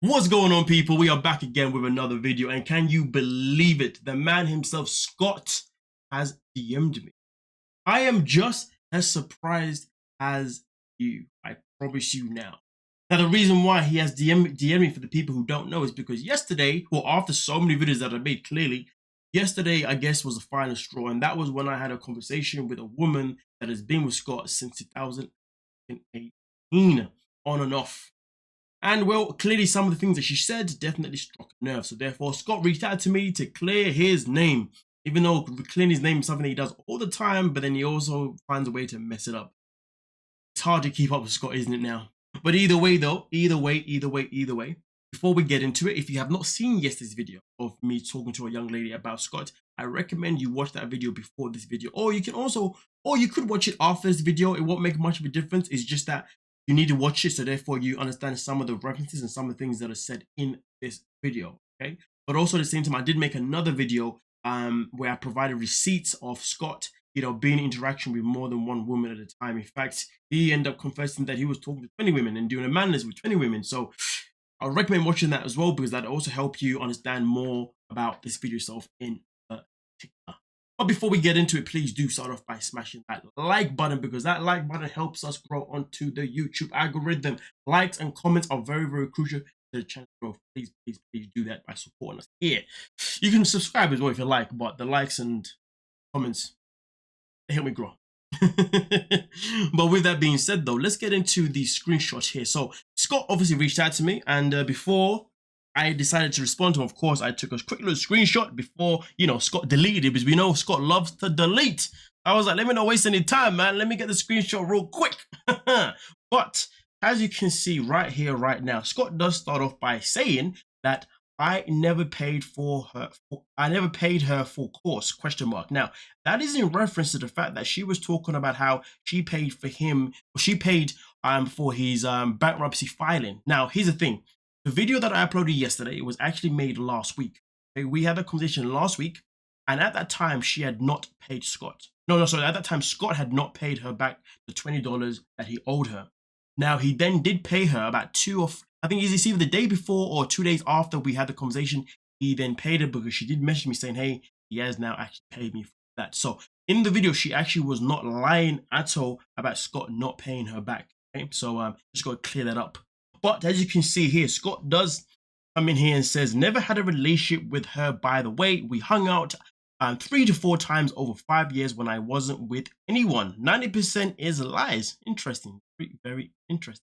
What's going on, people? We are back again with another video, and can you believe it? The man himself, Scott, has DM'd me. I am just as surprised as you, I promise you now. Now, the reason why he has DM'd me, for the people who don't know, is because yesterday, well, after so many videos that I made, clearly, yesterday, I guess, was the final straw, and that was when I had a conversation with a woman that has been with Scott since 2018, on and off. And well, clearly some of the things that she said definitely struck a nerve. So therefore, Scott reached out to me to clear his name. Even though clearing his name is something he does all the time, but then he also finds a way to mess it up. It's hard to keep up with Scott, isn't it now? But either way though, either way, before we get into it, if you have not seen yesterday's video of me talking to a young lady about Scott, I recommend you watch that video before this video. Or you could watch it after this video. It won't make much of a difference. It's just that you need to watch it, so therefore you understand some of the references and some of the things that are said in this video, okay? But also at the same time, I did make another video where I provided receipts of Scott, being in interaction with more than one woman at a time. In fact, he ended up confessing that he was talking to 20 women and doing a madness with 20 women. So I recommend watching that as well, because that also help you understand more about this video itself in particular. But before we get into it, please do start off by smashing that like button, because that like button helps us grow onto the YouTube algorithm. Likes and comments are very, very crucial to the channel growth. Please do that by supporting us here. You can subscribe as well if you like, but the likes and comments, they help me grow. But with that being said though, let's get into the screenshot here. So Scott obviously reached out to me, and before I decided to respond to him, of course, I took a quick little screenshot before, Scott deleted it, because we know Scott loves to delete. I was like, let me not waste any time, man. Let me get the screenshot real quick. But as you can see right here, right now, Scott does start off by saying that I never paid her full course, question mark. Now, that is in reference to the fact that she was talking about how she paid for him, or she paid for his bankruptcy filing. Now, here's the thing. The video that I uploaded yesterday was actually made last week. Okay, we had a conversation last week, and at that time, she had not paid Scott. Sorry, at that time, Scott had not paid her back the $20 that he owed her. Now, he then did pay her about I think it's either the day before or 2 days after we had the conversation, he then paid her, because she did message me saying, hey, he has now actually paid me for that. So in the video, she actually was not lying at all about Scott not paying her back. Okay, so just got to clear that up. But as you can see here, Scott does come in here and says, never had a relationship with her, by the way. We hung out 3 to 4 times over 5 years when I wasn't with anyone. 90% is lies. Interesting. Very, very interesting.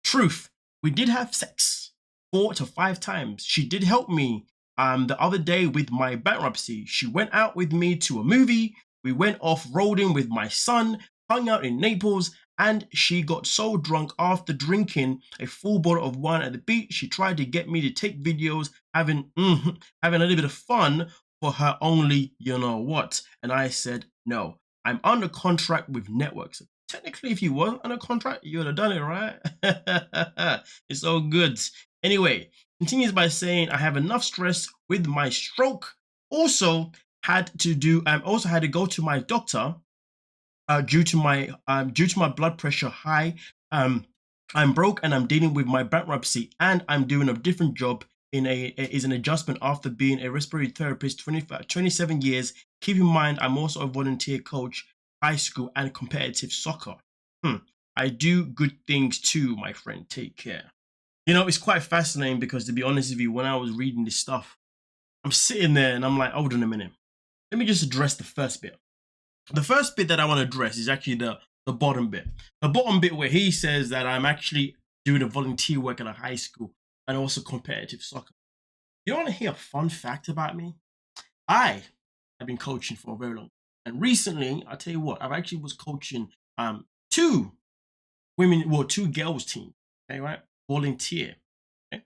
Truth. We did have sex 4 to 5 times. She did help me the other day with my bankruptcy. She went out with me to a movie. We went off-roading with my son, hung out in Naples, and she got so drunk after drinking a full bottle of wine at the beach. She tried to get me to take videos, having a little bit of fun for her only, you know what. And I said, no, I'm under contract with networks. Technically, if you weren't under contract, you would have done it, right? It's all good. Anyway, continues by saying, I have enough stress with my stroke. Also had to go to my doctor due to my blood pressure high. I'm broke and I'm dealing with my bankruptcy, and I'm doing a different job is an adjustment after being a respiratory therapist 27 years. Keep in mind, I'm also a volunteer coach, high school and competitive soccer. I do good things too, my friend. Take care. It's quite fascinating, because to be honest with you, when I was reading this stuff, I'm sitting there and I'm like, hold on a minute. Let me just address the first bit. The first bit that I want to address is actually the bottom bit. The bottom bit where he says that I'm actually doing a volunteer work at a high school and also competitive soccer. You want to hear a fun fact about me? I have been coaching for a very long time. And recently, I'll tell you what, I've actually was coaching 2 girls team, okay, right? Volunteer. Okay?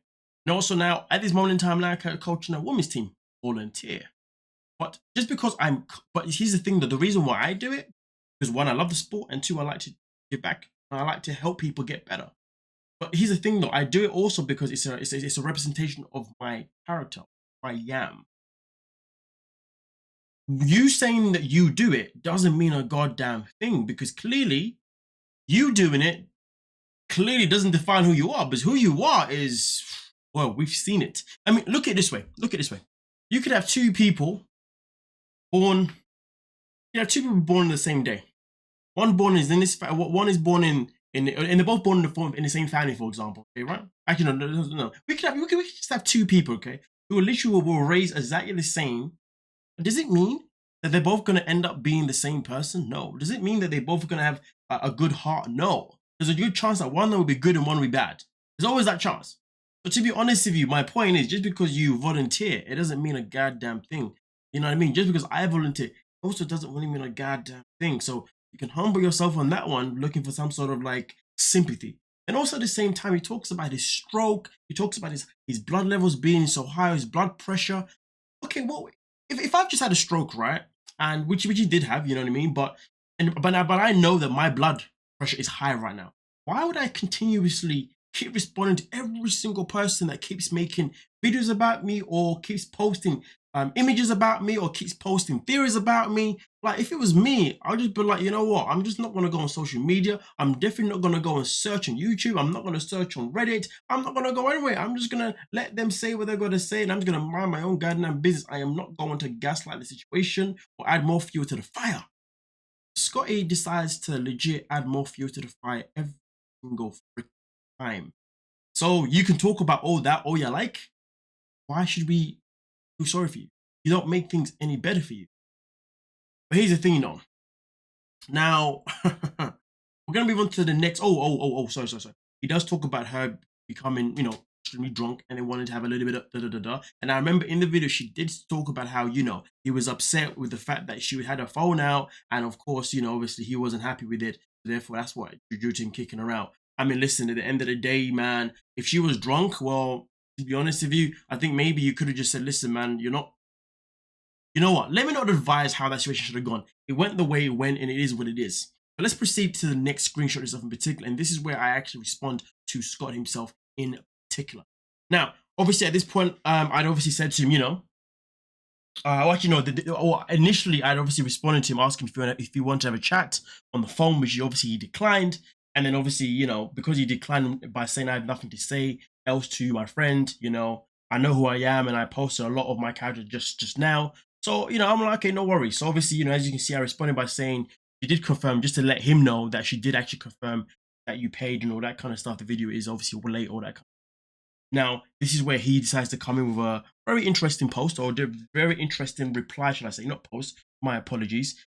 And also now, at this moment in time, now I'm coaching a women's team, volunteer. But just because but here's the thing, though, the reason why I do it, because 1, I love the sport, and 2, I like to give back, and I like to help people get better. But here's the thing, though, I do it also because it's a representation of my character, who I am. You saying that you do it doesn't mean a goddamn thing, because clearly you doing it clearly doesn't define who you are, because who you are is Well, we've seen it. I mean, look at it this way. Look at it this way. You could have two people born. You have two people born on the same day. One born is in this. One is born in, and they're both born in the same family, for example. Okay, right? Actually, no. We could just have two people, okay, who literally will raise exactly the same. Does it mean that they're both going to end up being the same person? No. Does it mean that they both are going to have a good heart? No. There's a good chance that one will be good and one will be bad. There's always that chance. But to be honest with you, my point is, just because you volunteer, it doesn't mean a goddamn thing. You know what I mean? Just because I volunteer also doesn't really mean a goddamn thing. So you can humble yourself on that one, looking for some sort of like sympathy. And also at the same time, he talks about his stroke. He talks about his blood levels being so high, his blood pressure. Okay, well, if I've just had a stroke, right, and which he did have, you know what I mean, but I know that my blood pressure is high right now. Why would I continuously keep responding to every single person that keeps making videos about me or keeps posting images about me or keeps posting theories about me? Like, if it was me, I'll just be like, you know what? I'm just not going to go on social media. I'm definitely not going to go and search on YouTube. I'm not going to search on Reddit. I'm not going to go anywhere. I'm just going to let them say what they're going to say, and I'm just going to mind my own goddamn business. I am not going to gaslight the situation or add more fuel to the fire. Scotty decides to legit add more fuel to the fire every single freaking time. So you can talk about all that all you like. Why should we feel sorry for you? You don't make things any better for you. But here's the thing, though. Now, we're going to move on to the next. Sorry. He does talk about her becoming, extremely drunk and then wanted to have a little bit of da-da-da-da. And I remember in the video, she did talk about how, he was upset with the fact that she had her phone out. And of course, obviously he wasn't happy with it. Therefore, that's what drew to him kicking her out. I mean, listen, at the end of the day, man, if she was drunk, well, to be honest with you, I think maybe you could have just said, listen, man, you know what? Let me not advise how that situation should have gone. It went the way it went, and it is what it is. But let's proceed to the next screenshot itself in particular. And this is where I actually respond to Scott himself in particular. Now, obviously, at this point, I'd obviously said to him, initially, I'd obviously responded to him asking if he wanted to have a chat on the phone, which he declined. And then obviously, because he declined by saying I have nothing to say else to my friend, I know who I am and I posted a lot of my character just now. So, I'm like, okay, no worries. So obviously, as you can see, I responded by saying she did confirm, just to let him know that she did actually confirm that you paid and all that kind of stuff. The video is obviously late, all that kind of stuff. Now, this is where he decides to come in with a very interesting post, or a very interesting reply, should I say, not post, my apologies.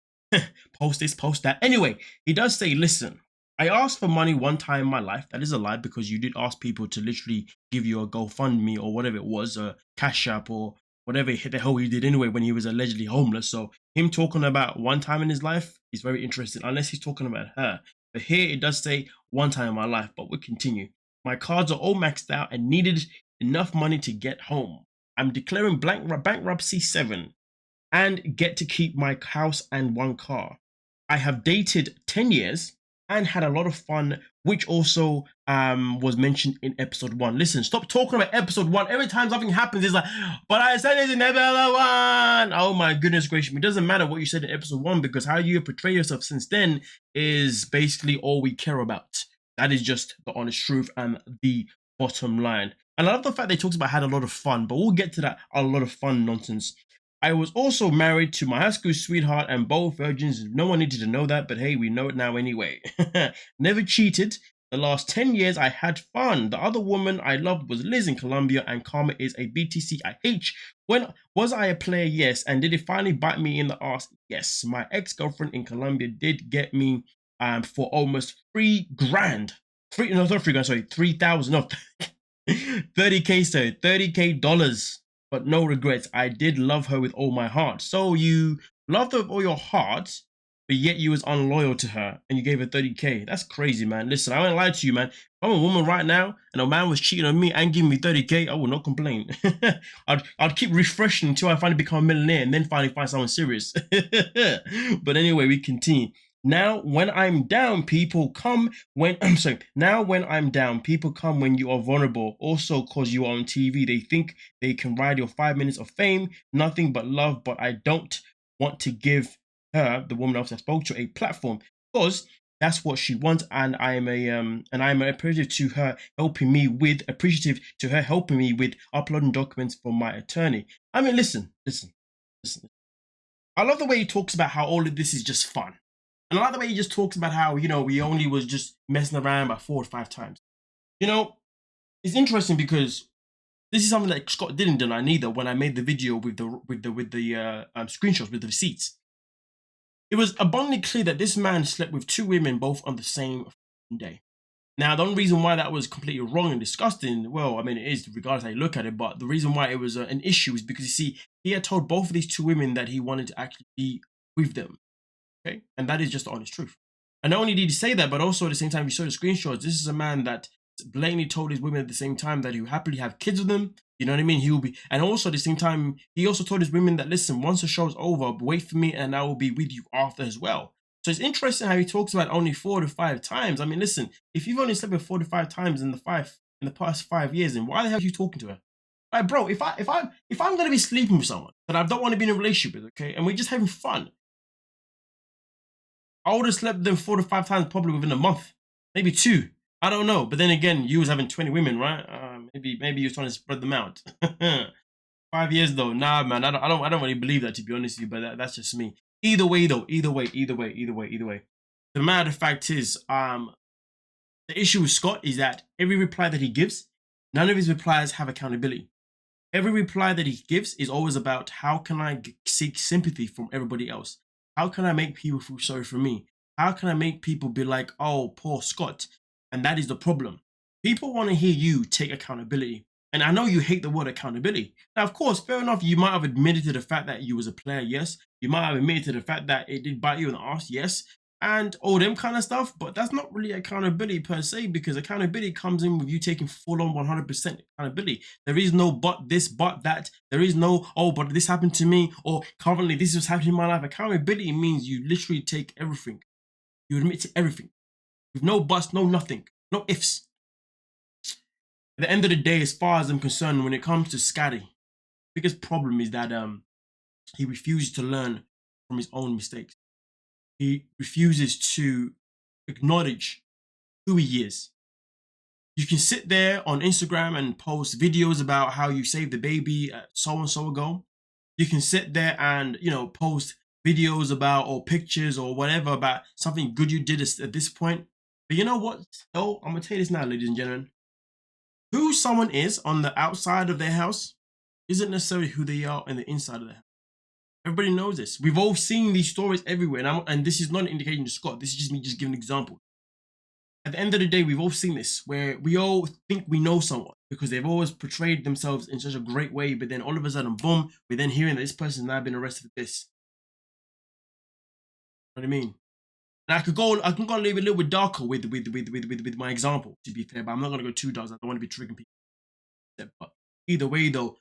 Post this, post that. Anyway, he does say, listen, I asked for money one time in my life. That is a lie, because you did ask people to literally give you a GoFundMe or whatever it was, a CashApp or whatever the hell he did anyway when he was allegedly homeless. So him talking about one time in his life is very interesting, unless he's talking about her. But here it does say one time in my life, but we'll continue. My cards are all maxed out and needed enough money to get home. I'm declaring bankruptcy 7 and get to keep my house and one car. I have dated 10 years and had a lot of fun, which also was mentioned in episode 1. Listen, stop talking about episode 1. Every time something happens, it's like, but I said it in episode 1. Oh my goodness gracious. It doesn't matter what you said in episode 1, because how you portray yourself since then is basically all we care about. That is just the honest truth and the bottom line. And I love the fact they talks about had a lot of fun, but we'll get to that a lot of fun nonsense. I was also married to my high school sweetheart and both virgins. No one needed to know that, but hey, we know it now anyway. Never cheated. The last 10 years, I had fun. The other woman I loved was Liz in Colombia, and Karma is a BTCIH. When was I a player? Yes. And did it finally bite me in the ass? Yes. My ex-girlfriend in Colombia did get me for almost $3,000. 3,000. No, 30K, so $30K. But no regrets. I did love her with all my heart. So you loved her with all your heart, but yet you was unloyal to her and you gave her 30K. That's crazy, man. Listen, I won't lie to you, man. If I'm a woman right now and a man was cheating on me and giving me 30K, I would not complain. I'd keep refreshing until I finally become a millionaire and then finally find someone serious. But anyway, we continue. Now, when I'm down, people come when I'm down, people come when you are vulnerable. Also, cause you are on TV, they think they can ride your 5 minutes of fame, nothing but love. But I don't want to give her, the woman else I spoke to, a platform, because That's what she wants, and I'm appreciative to her helping me with uploading documents for my attorney. I mean, listen. I love the way he talks about how all of this is just fun. And I like the way he just talks about how, we only was just messing around about 4 or 5 times. It's interesting because this is something that Scott didn't deny neither when I made the video with the screenshots with the receipts. It was abundantly clear that this man slept with 2 women both on the same day. Now, the only reason why that was completely wrong and disgusting, well, I mean, it is regardless how you look at it, but the reason why it was an issue is because, you see, he had told both of these 2 women that he wanted to actually be with them. Okay? And that is just the honest truth. And not only did he say that, but also at the same time, you saw the screenshots. This is a man that blatantly told his women at the same time that he would happily have kids with them. You know what I mean? He will be, and also at the same time, he also told his women that, listen, once the show's over, wait for me and I will be with you after as well. So it's interesting how he talks about only 4 to 5 times. I mean, listen, if you've only slept with 4 to 5 times in the past 5 years, then why the hell are you talking to her? Like, bro, if I'm gonna be sleeping with someone that I don't want to be in a relationship with, okay, and we're just having fun, I would have slept with them 4 to 5 times probably within a month, maybe 2. I don't know, but then again, you was having 20 women, right? Maybe you was trying to spread them out. 5 years though, nah, man. I don't really believe that, to be honest with you, but that's just me. Either way, though, either way. The matter of fact is, the issue with Scott is that every reply that he gives, none of his replies have accountability. Every reply that he gives is always about how can I seek sympathy from everybody else? How can I make people feel sorry for me? How can I make people be like, oh, poor Scott? And that is the problem. People want to hear you take accountability. And I know you hate the word accountability. Now, of course, fair enough, you might have admitted to the fact that you was a player, yes. You might have admitted to the fact that it did bite you in the ass, yes. And all them kind of stuff, but that's not really accountability per se, because accountability comes in with you taking full-on 100% accountability. There is no but this, but that. There is no, oh, but this happened to me, or currently this is happening in my life. Accountability means you literally take everything. You admit to everything. With no buts, no nothing, no ifs. At the end of the day, as far as I'm concerned, when it comes to Scotty, biggest problem is that he refuses to learn from his own mistakes. He refuses to acknowledge who he is. You can sit there on Instagram and post videos about how you saved the baby so and so ago. You can sit there and, post videos about, or pictures or whatever about something good you did at this point. But you know what? Oh, I'm going to tell you this now, ladies and gentlemen. Who someone is on the outside of their house isn't necessarily who they are on the inside of their house. Everybody knows this. We've all seen these stories everywhere. And this is not an indication to Scott. This is just me just giving an example. At the end of the day, we've all seen this, where we all think we know someone because they've always portrayed themselves in such a great way. But then all of a sudden, boom, we're then hearing that this person's now been arrested for this. You know what I mean? And I can go a little bit darker with my example, to be fair, but I'm not gonna go too dark. I don't want to be triggering people. But either way, though,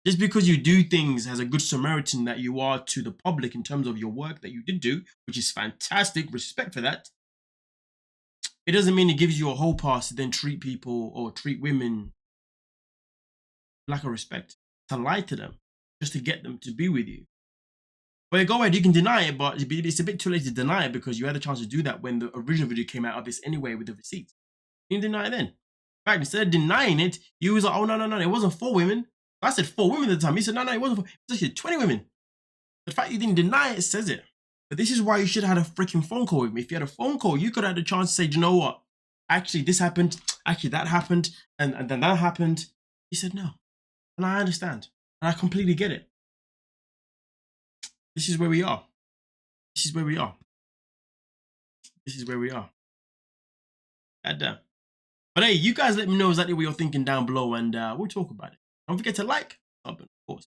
just because you do things as a good Samaritan that you are to the public in terms of your work that you did do, which is fantastic, respect for that, it doesn't mean it gives you a whole pass to then treat people or treat women lack of respect, to lie to them just to get them to be with you. Well, go ahead, you can deny it, but it's a bit too late to deny it because you had a chance to do that when the original video came out of this anyway with the receipts. You didn't deny it then. In fact, instead of denying it, you was like, oh, no, it wasn't 4 women. I said 4 women at the time. He said, no, it wasn't 4. It was actually 20 women. The fact you didn't deny it says it. But this is why you should have had a freaking phone call with me. If you had a phone call, you could have had a chance to say, do you know what? Actually, this happened. Actually, that happened. And then that happened. He said, no. And I understand. And I completely get it. This is where we are. This is where we are. This is where we are. God. But hey, you guys let me know exactly what you're thinking down below and we'll talk about it. Don't forget to like, comment, of course.